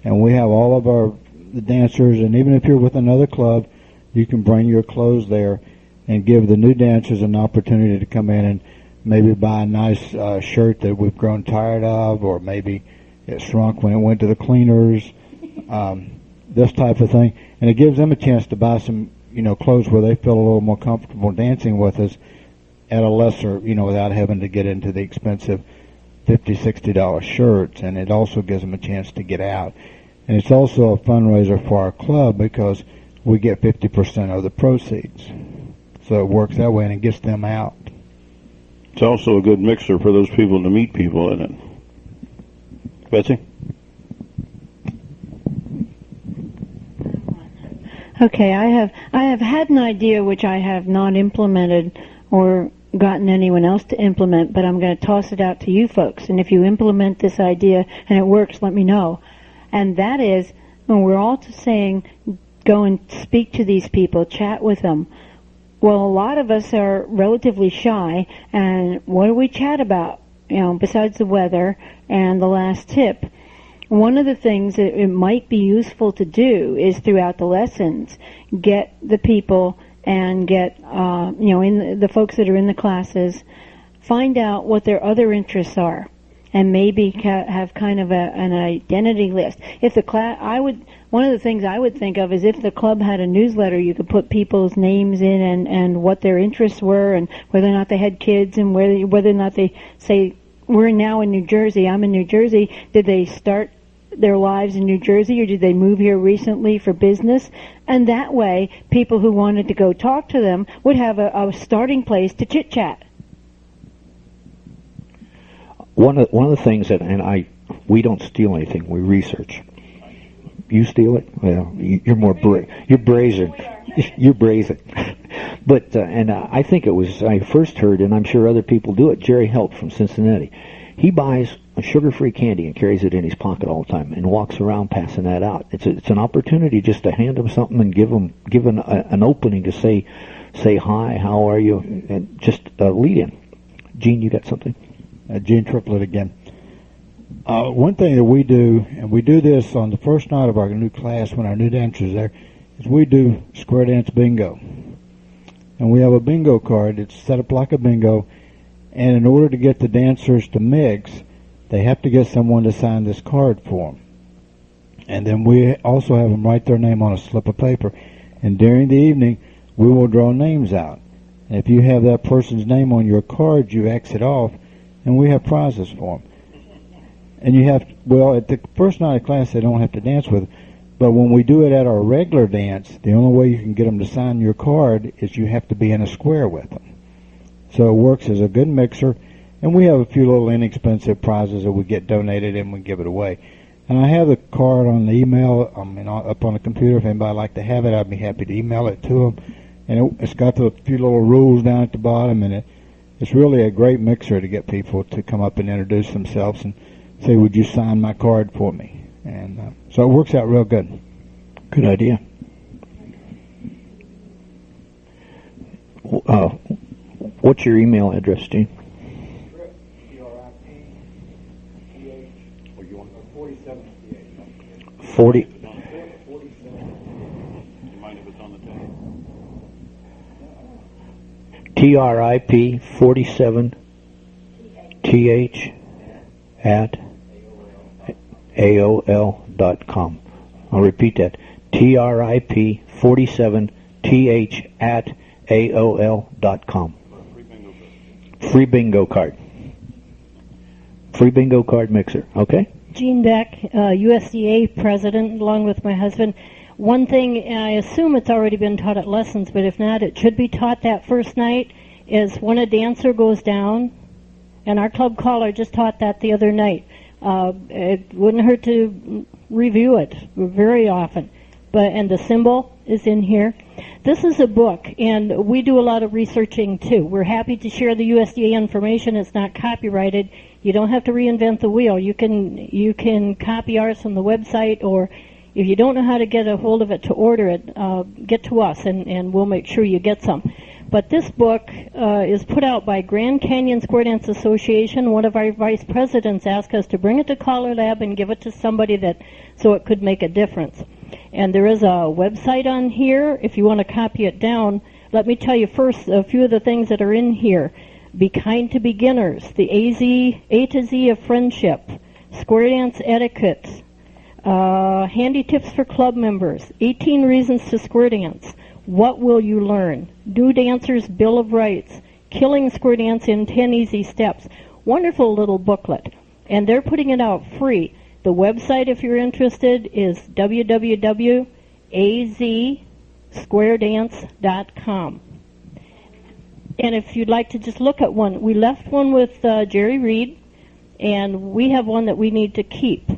And we have all of the dancers, and even if you're with another club, you can bring your clothes there and give the new dancers an opportunity to come in and maybe buy a nice shirt that we've grown tired of, or maybe it shrunk when it went to the cleaners, this type of thing. And it gives them a chance to buy some, clothes where they feel a little more comfortable dancing with us at a lesser, without having to get into the expensive $50, $60 shirts. And it also gives them a chance to get out. And it's also a fundraiser for our club because we get 50% of the proceeds. So it works that way, and it gets them out. It's also a good mixer for those people to meet people in it. Betsy? Okay, I have had an idea which I have not implemented or gotten anyone else to implement, but I'm going to toss it out to you folks. And if you implement this idea and it works, let me know. And that is, when we're all saying, go and speak to these people, chat with them. Well, a lot of us are relatively shy, and what do we chat about? Besides the weather and the last tip. One of the things that it might be useful to do is throughout the lessons, get the people and get, in the folks that are in the classes, find out what their other interests are, and maybe have kind of an identity list. If the one of the things I would think of is if the club had a newsletter, you could put people's names in and what their interests were, and whether or not they had kids, and whether or not they say, we're now in New Jersey, I'm in New Jersey. Did they start their lives in New Jersey, or did they move here recently for business? And that way, people who wanted to go talk to them would have a starting place to chit-chat. One of the things we don't steal anything, we research. You steal it? Well, you're more you're brazen. You're brazen. But I think it was, I first heard, and I'm sure other people do it, Jerry Helt from Cincinnati. He buys a sugar-free candy and carries it in his pocket all the time and walks around passing that out. It's an opportunity just to hand him something and give an opening to say hi, how are you, and just lead in. Gene, you got something? Gene Triplett again. One thing that we do, and we do this on the first night of our new class when our new dancers are there, is we do square dance bingo. And we have a bingo card. It's set up like a bingo. And in order to get the dancers to mix, they have to get someone to sign this card for them. And then we also have them write their name on a slip of paper. And during the evening, we will draw names out. And if you have that person's name on your card, you X it off, and we have prizes for them. And you have, at the first night of class, they don't have to dance with it. But when we do it at our regular dance, the only way you can get them to sign your card is you have to be in a square with them. So it works as a good mixer, and we have a few little inexpensive prizes that we get donated and we give it away. And I have the card on the email, up on the computer. If anybody would like to have it, I'd be happy to email it to them. And it's got a few little rules down at the bottom, and it's really a great mixer to get people to come up and introduce themselves and say, would you sign my card for me? And so it works out real good. Good idea. What's your email address, Gene? 40. You mind if it's on the table? TRIP 47 TH at AOL.com. I'll repeat that. TRIP 47 TH at AOL.com. Free bingo card. Free bingo card mixer. Okay? Jean Beck, USDA president, along with my husband. One thing, I assume it's already been taught at lessons, but if not, it should be taught that first night, is when a dancer goes down, and our club caller just taught that the other night. It wouldn't hurt to review it very often. And the symbol is in here. This is a book, and we do a lot of researching too. We're happy to share the USDA information. It's not copyrighted. You don't have to reinvent the wheel. You can copy ours from the website, or if you don't know how to get a hold of it to order it, get to us, and we'll make sure you get some. But this book is put out by Grand Canyon Square Dance Association. One of our vice presidents asked us to bring it to CALLERLAB and give it to somebody so it could make a difference. And there is a website on here if you want to copy it down. Let me tell you first a few of the things that are in here. Be kind to beginners, the A to Z of friendship, square dance etiquette, handy tips for club members, 18 reasons to square dance, what will you learn, new dancers' Bill of Rights, killing square dance in 10 easy steps. Wonderful little booklet. And they're putting it out free. The website, if you're interested, is www.azsquaredance.com. And if you'd like to just look at one, we left one with Jerry Reed, and we have one that we need to keep.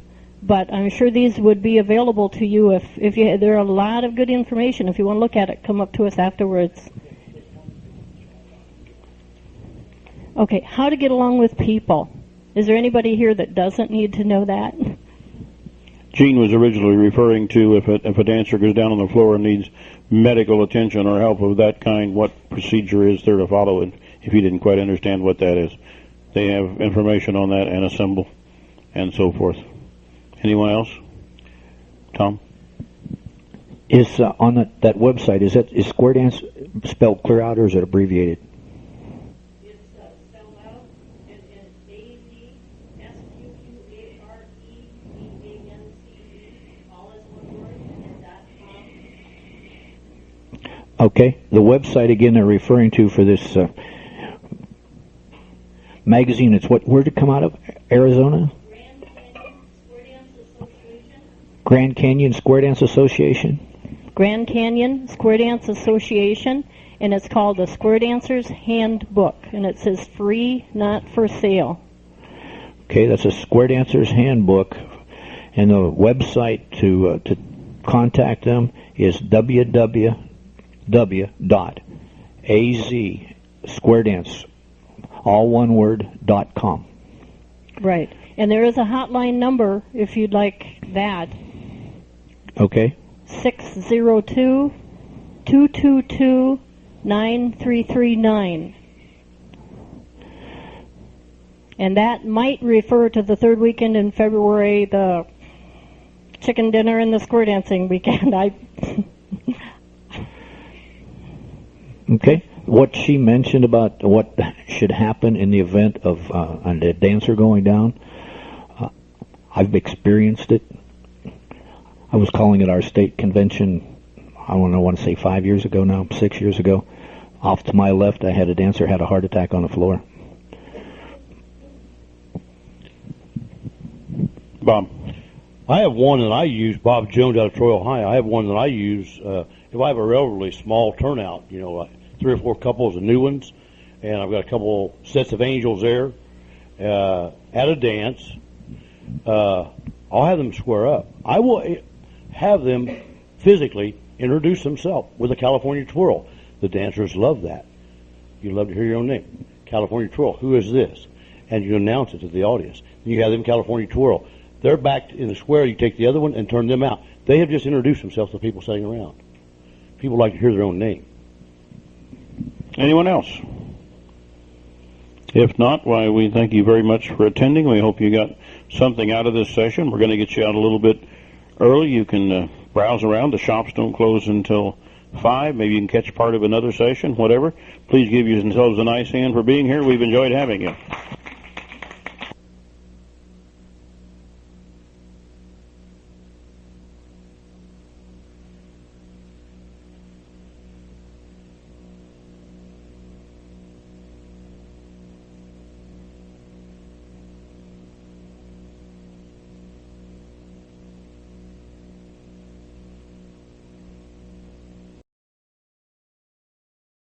But I'm sure these would be available to you if you. There are a lot of good information. If you want to look at it, come up to us afterwards. Okay, how to get along with people. Is there anybody here that doesn't need to know that? Gene was originally referring to if a dancer goes down on the floor and needs medical attention or help of that kind, what procedure is there to follow it, if you didn't quite understand what that is. They have information on that and a symbol and so forth. Anyone else? Tom? Is on that website, is square dance spelled clear out or is it abbreviated? It's spelled out. It is AZSQQAREBANCE, all as one word, and .com. Okay. The website, again, they're referring to for this magazine. It's where'd it come out of? Arizona? Grand Canyon Square Dance Association? Grand Canyon Square Dance Association, and it's called the Square Dancer's Handbook, and it says free, not for sale. Okay, that's a Square Dancer's Handbook, and the website to contact them is www.azsquaredance, all one word, .com. Right, and there is a hotline number if you'd like that. Okay. 602-222-9339. And that might refer to the third weekend in February, the chicken dinner and the square dancing weekend. Okay. What she mentioned about what should happen in the event of a dancer going down, I've experienced it. I was calling at our state convention, I want to say 5 years ago now, 6 years ago. Off to my left, I had a dancer had a heart attack on the floor. Bob. I have one that I use, Bob Jones out of Troy, Ohio. I have one that I use if I have a relatively small turnout, like 3 or 4 couples of new ones, and I've got a couple sets of angels there at a dance. I'll have them square up. I will have them physically introduce themselves with a California twirl. The dancers love that. You love to hear your own name. California twirl. Who is this? And you announce it to the audience. You have them California twirl. They're back in the square. You take the other one and turn them out. They have just introduced themselves to people sitting around. People like to hear their own name. Anyone else? If not, why, we thank you very much for attending. We hope you got something out of this session. We're going to get you out a little bit early. You can browse around. The shops don't close until 5. Maybe you can catch part of another session, whatever. Please give yourselves a nice hand for being here. We've enjoyed having you.